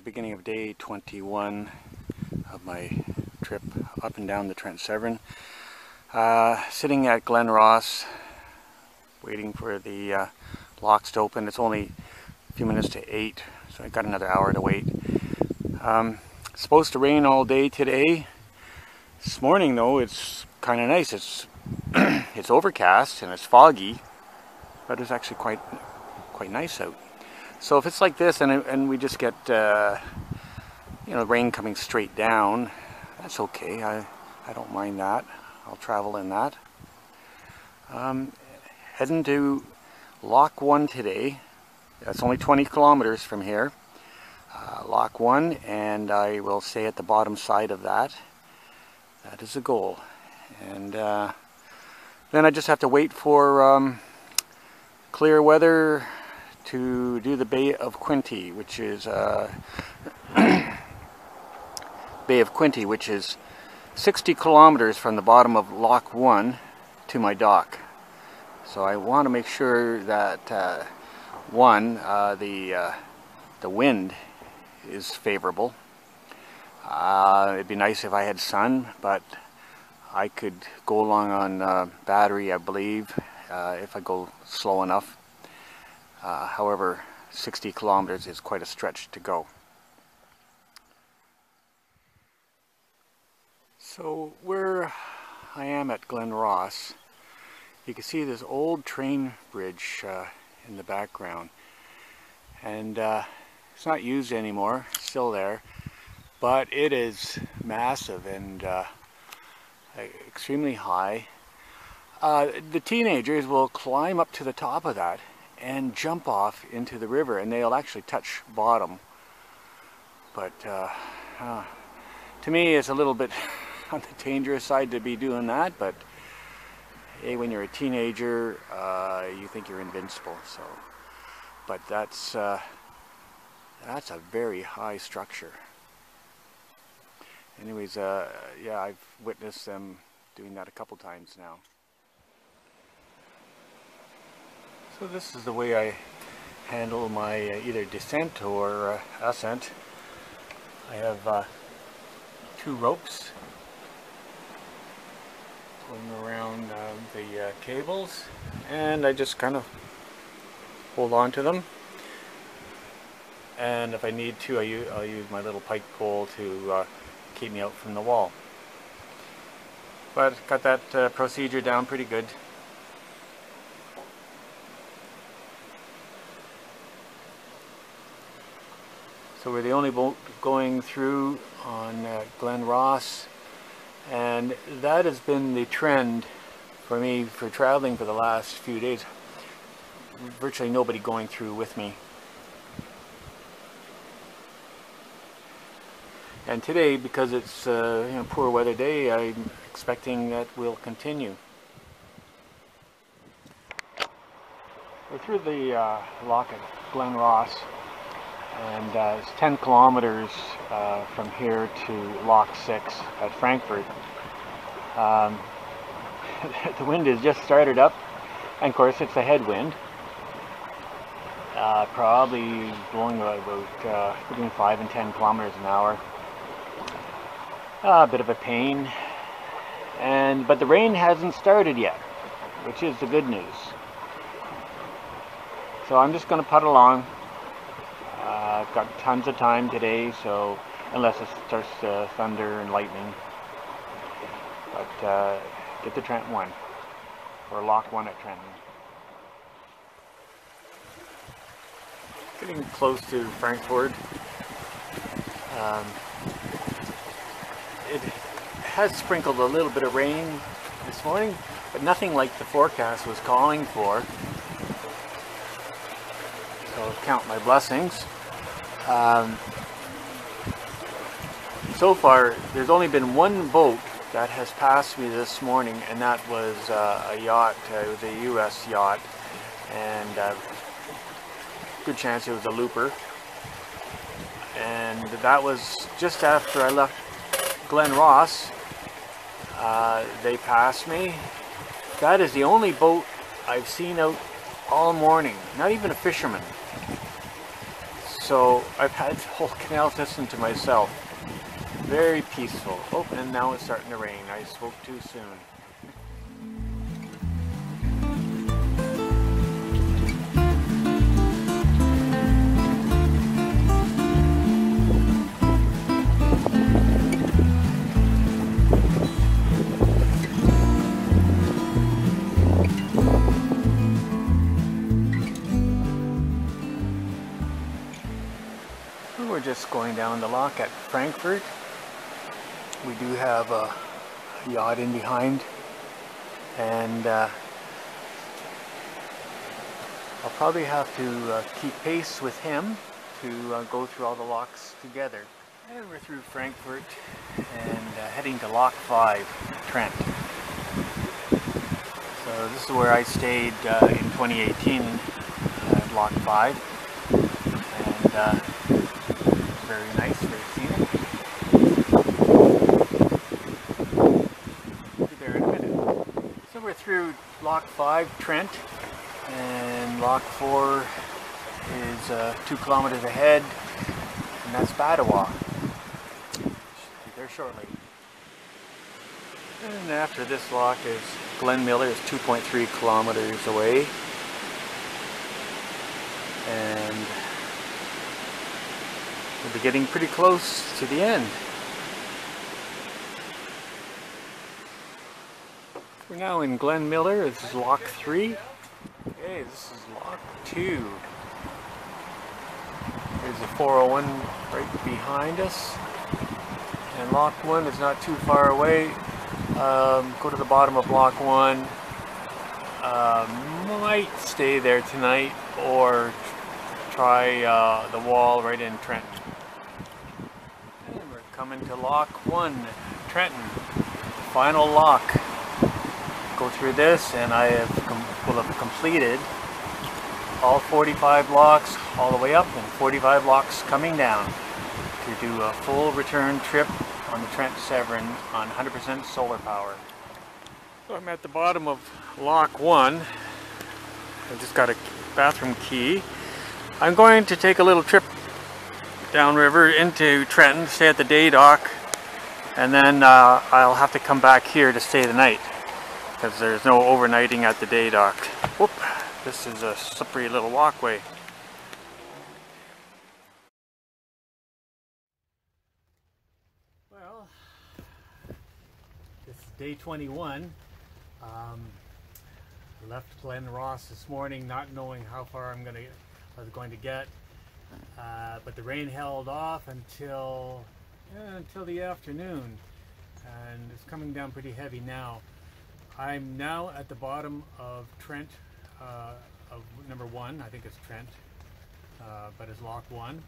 beginning of day 21 of my trip up and down the Trent Severn. Sitting at Glen Ross, waiting for the locks to open. It's only a few minutes to 8, so I got another hour to wait. It's supposed to rain all day today. This morning though, it's kind of nice. It's it's overcast and it's foggy, but it's actually quite nice out. So if it's like this and we just get rain coming straight down, that's okay. I don't mind that. I'll travel in that. Heading to Lock 1 today. That's only 20 kilometers from here. Lock 1, and I will stay at the bottom side of that. That is the goal. And then I just have to wait for clear weather to do the Bay of Quinte, which is Bay of Quinte, which is 60 kilometers from the bottom of Lock 1 to my dock. So I want to make sure that the wind is favorable. It'd be nice if I had sun, but I could go along on battery, I believe, if I go slow enough. However, 60 kilometers is quite a stretch to go. So where I am at Glen Ross, you can see this old train bridge in the background, and it's not used anymore. It's still there, but it is massive and extremely high. The teenagers will climb up to the top of that and jump off into the river, and they'll actually touch bottom. But to me, it's a little bit on the dangerous side to be doing that, but hey, when you're a teenager, you think you're invincible. So, but that's a very high structure. Anyways, yeah, I've witnessed them doing that a couple times now. So this is the way I handle my either descent or ascent. I have 2 ropes pulling around the cables, and I just kind of hold on to them. And if I need to, I'll use my little pike pole to keep me out from the wall. But got that procedure down pretty good. So we're the only boat going through on Glen Ross, and that has been the trend for me for traveling for the last few days. Virtually nobody going through with me. And today, because it's poor weather day, I'm expecting that will continue. We're through the lock at Glen Ross, and it's 10 kilometers from here to Lock 6 at Frankfurt. The wind has just started up, and of course it's a headwind. Probably blowing about between 5 and 10 kilometers an hour. A bit of a pain, but the rain hasn't started yet, which is the good news. So I'm just going to putt along. I've got tons of time today, so unless it starts to thunder and lightning. But get to Trent 1, or Lock 1 at Trenton. Getting close to Frankfurt. It has sprinkled a little bit of rain this morning, but nothing like the forecast was calling for. So count my blessings. So far, there's only been one boat that has passed me this morning, and that was a yacht. It was a U.S. yacht, and good chance it was a looper. And that was just after I left Glen Ross. They passed me. That is the only boat I've seen out all morning, not even a fisherman. so I've had the whole canal system to myself. Very peaceful. Oh, and now it's starting to rain. I spoke too soon. We're just going down the lock at Frankfurt. We do have a yacht in behind, and I'll probably have to keep pace with him to go through all the locks together. And we're through Frankfurt and heading to Lock 5, Trent. So this is where I stayed in 2018 at Lock 5. And very nice, very scenic. We'll be there in a minute. So we're through Lock 5, Trent, and Lock 4 is 2 kilometers ahead, and that's Badawa. Should be there shortly. And after this lock is Glen Miller, is 2.3 kilometers away, and we'll be getting pretty close to the end. We're now in Glen Miller. This is Lock 3. Okay, this is Lock 2. There's the 401 right behind us. And Lock 1 is not too far away. Go to the bottom of Lock 1. Might stay there tonight or try the wall right in Trenton. And we're coming to Lock 1, Trenton. Final lock. Go through this and I will have completed all 45 locks all the way up and 45 locks coming down to do a full return trip on the Trent Severn on 100% solar power. So I'm at the bottom of Lock 1. I just got a bathroom key. I'm going to take a little trip downriver into Trenton, stay at the day dock, and then I'll have to come back here to stay the night because there's no overnighting at the day dock. Whoop! This is a slippery little walkway. Well, it's day 21. I left Glen Ross this morning not knowing how far I was going to get, but the rain held off until the afternoon, and it's coming down pretty heavy now. I'm now at the bottom of Trent, of number 1, I think it's Trent, but it's Lock 1.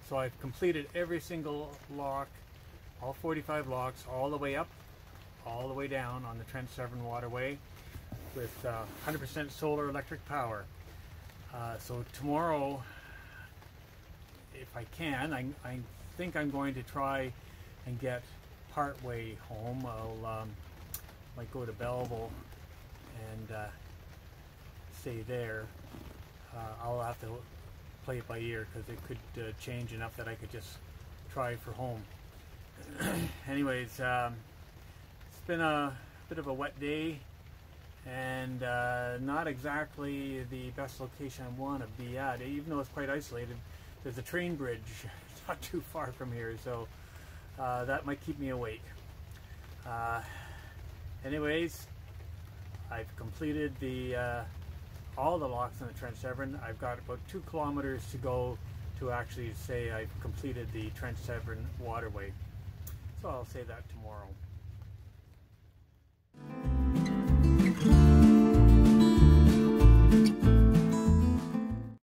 So I've completed every single lock, all 45 locks, all the way up, all the way down on the Trent Severn Waterway with 100% solar electric power. So tomorrow, if I can, I think I'm going to try and get part way home. Might go to Belleville and stay there. I'll have to play it by ear because it could change enough that I could just try for home. Anyways, it's been a bit of a wet day and not exactly the best location I want to be at, even though it's quite isolated. There's a train bridge not too far from here, so that might keep me awake. Anyways, I've completed all the locks on the Trent Severn. I've got about 2 kilometers to go to actually say I've completed the Trent Severn Waterway. So I'll say that tomorrow.